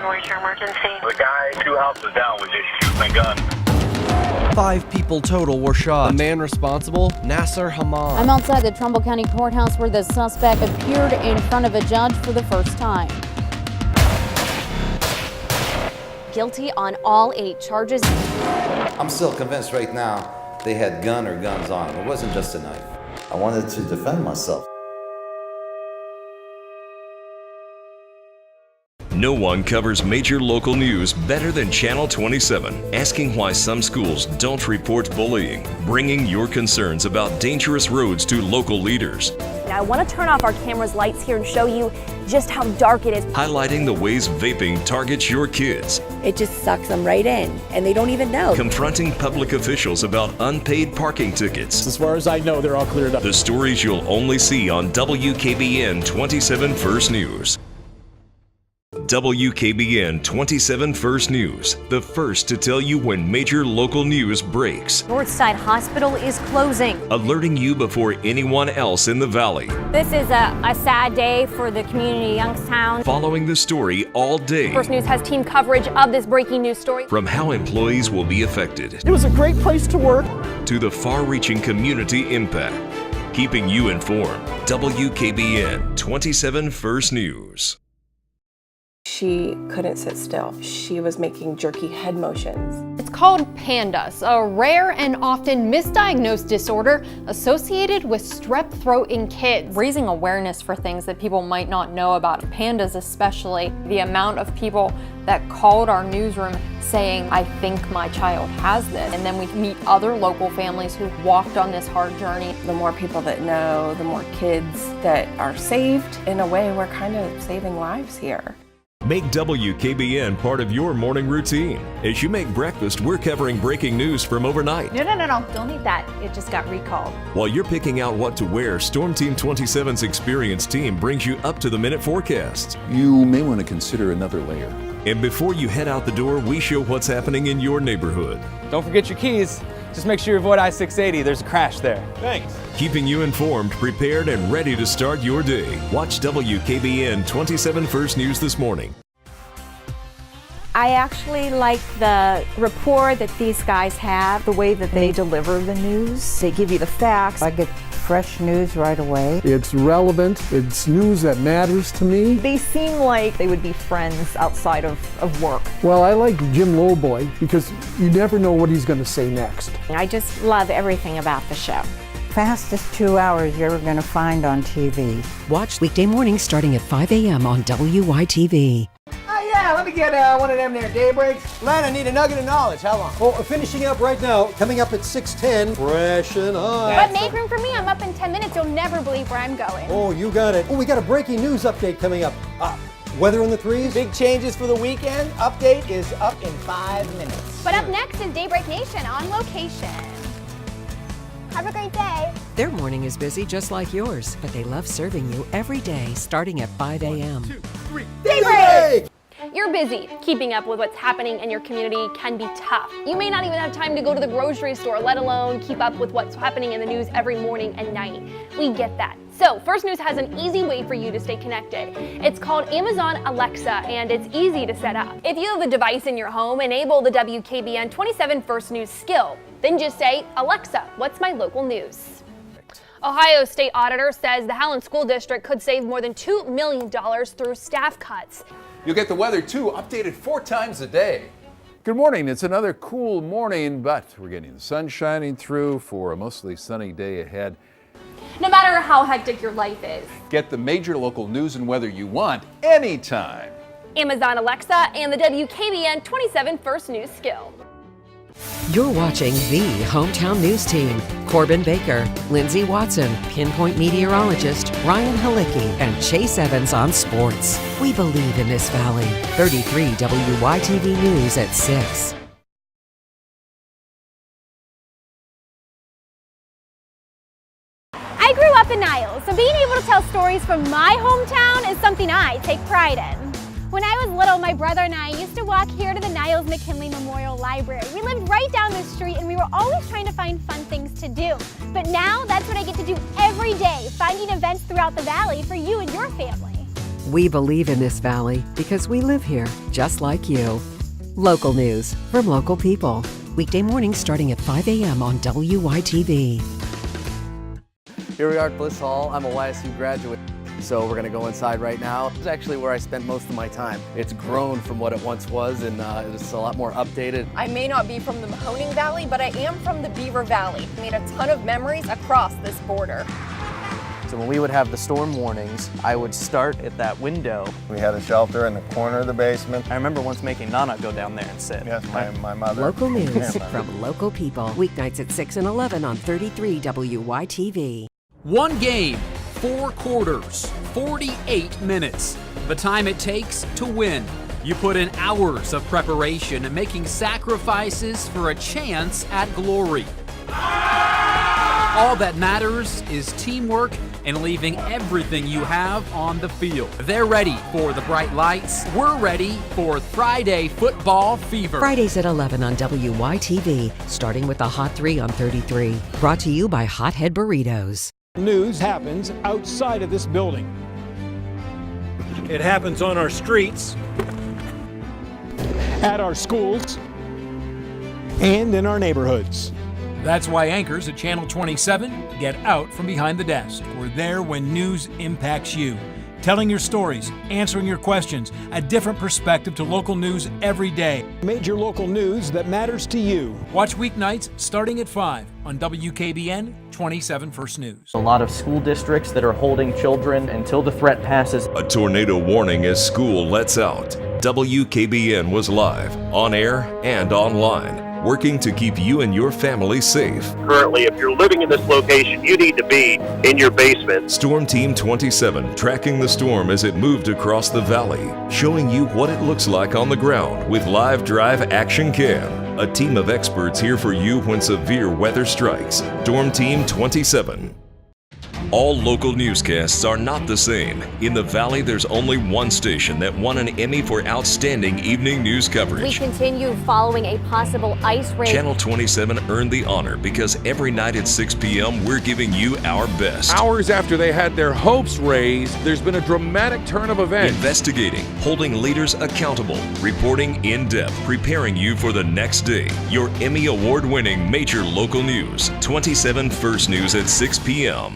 911, where's your emergency? The guy 2 houses down was just shooting a gun. 5 people total were shot. The man responsible, Nasser Hamad. I'm outside the Trumbull County Courthouse where the suspect appeared in front of a judge for the first time. Guilty on all 8 charges. I'm still convinced right now they had gun or guns on them. It wasn't just a knife. I wanted to defend myself. No one covers major local news better than Channel 27, asking why some schools don't report bullying, bringing your concerns about dangerous roads to local leaders. Now, I want to turn off our camera's lights here and show you just how dark it is. Highlighting the ways vaping targets your kids. It just sucks them right in, and they don't even know. Confronting public officials about unpaid parking tickets. As far as I know, they're all cleared up. The stories you'll only see on WKBN 27 First News. WKBN 27 First News, the first to tell you when major local news breaks. Northside Hospital is closing. Alerting you before anyone else in the valley. This is a sad day for the community of Youngstown. Following the story all day. First News has team coverage of this breaking news story. From how employees will be affected. It was a great place to work. To the far-reaching community impact. Keeping you informed. WKBN 27 First News. She couldn't sit still. She was making jerky head motions. It's called PANDAS, a rare and often misdiagnosed disorder associated with strep throat in kids. Raising awareness for things that people might not know about, PANDAS especially, the amount of people that called our newsroom saying, I think my child has this. And then we meet other local families who walked on this hard journey. The more people that know, the more kids that are saved. In a way, we're kind of saving lives here. Make WKBN part of your morning routine. As you make breakfast, we're covering breaking news from overnight. No, don't eat that. It just got recalled. While you're picking out what to wear, Storm Team 27's experienced team brings you up-to-the-minute forecasts. You may want to consider another layer. And before you head out the door, we show what's happening in your neighborhood. Don't forget your keys. Just make sure you avoid I-680. There's a crash there. Thanks. Keeping you informed, prepared, and ready to start your day. Watch WKBN 27 First News this morning. I actually like the rapport that these guys have. The way that they deliver the news. They give you the facts. I get fresh news right away. It's relevant. It's news that matters to me. They seem like they would be friends outside of work. Well, I like Jim Lowboy because you never know what he's going to say next. I just love everything about the show. Fastest 2 hours you're ever going to find on TV. Watch weekday mornings starting at 5 a.m. on WYTV. Yeah, let me get one of them there daybreaks. Len, I need a nugget of knowledge. How long? Oh, finishing up right now. Coming up at 6:10. Fresh and on. But make room for me. I'm up in 10 minutes. You'll never believe where I'm going. Oh, you got it. Oh, we got a breaking news update coming up. Weather in the threes. Big changes for the weekend. Update is up in 5 minutes. But up next is Daybreak Nation on location. Have a great day. Their morning is busy just like yours, but they love serving you every day starting at 5 a.m. 1, 2, 3. Daybreak! You're busy. Keeping up with what's happening in your community can be tough. You may not even have time to go to the grocery store, let alone keep up with what's happening in the news every morning and night. We get that. So, First News has an easy way for you to stay connected. It's called Amazon Alexa, and it's easy to set up. If you have a device in your home, enable the WKBN 27 First News skill. Then just say, Alexa, what's my local news? Ohio State Auditor says the Howland School District could save more than $2 million through staff cuts. You'll get the weather, too, updated 4 times a day. Good morning. It's another cool morning, but we're getting the sun shining through for a mostly sunny day ahead. No matter how hectic your life is, Get the major local news and weather you want anytime. Amazon Alexa and the WKBN 27 First News skill. You're watching the Hometown News Team. Corbin Baker, Lindsay Watson, Pinpoint Meteorologist Ryan Halicki, and Chase Evans on sports. We believe in this valley. 33 WYTV News at 6. I grew up in Niles, so being able to tell stories from my hometown is something I take pride in. When I was little, my brother and I used to walk here to the Niles McKinley Memorial Library. We lived right down the street and we were always trying to find fun things to do. But now that's what I get to do every day, finding events throughout the valley for you and your family. We believe in this valley because we live here, just like you. Local news from local people. Weekday mornings starting at 5 a.m. on WYTV. Here we are at Bliss Hall. I'm a YSU graduate, so we're gonna go inside right now. This is actually where I spent most of my time. It's grown from what it once was, and it's a lot more updated. I may not be from the Mahoning Valley, but I am from the Beaver Valley. I made a ton of memories across this border. So when we would have the storm warnings, I would start at that window. We had a shelter in the corner of the basement. I remember once making Nana go down there and sit. Yes, my mother. Local news from local people. Weeknights at 6 and 11 on 33 WYTV. One game, 4 quarters, 48 minutes. The time it takes to win. You put in hours of preparation and making sacrifices for a chance at glory. All that matters is teamwork and leaving everything you have on the field. They're ready for the bright lights. We're ready for Friday football fever. Fridays at 11 on WYTV, starting with the Hot 3 on 33. Brought to you by Hothead Burritos. News happens outside of this building. It happens on our streets, at our schools, and in our neighborhoods. That's why anchors at Channel 27 get out from behind the desk. We're there when news impacts you. Telling your stories, answering your questions, a different perspective to local news every day. Major local news that matters to you. Watch weeknights starting at 5 on WKBN 27 First News. A lot of school districts that are holding children until the threat passes. A tornado warning as school lets out. WKBN was live, on air, and online, working to keep you and your family safe. Currently, if you're living in this location, you need to be in your basement. Storm Team 27 tracking the storm as it moved across the valley, showing you what it looks like on the ground with live drive action cam. A team of experts here for you when severe weather strikes. Storm Team 27. All local newscasts are not the same. In the Valley, there's only one station that won an Emmy for outstanding evening news coverage. We continue following a possible ice raid. Channel 27 earned the honor because every night at 6 p.m., we're giving you our best. Hours after they had their hopes raised, there's been a dramatic turn of events. Investigating, holding leaders accountable, reporting in depth, preparing you for the next day. Your Emmy Award-winning major local news, 27 First News at 6 p.m.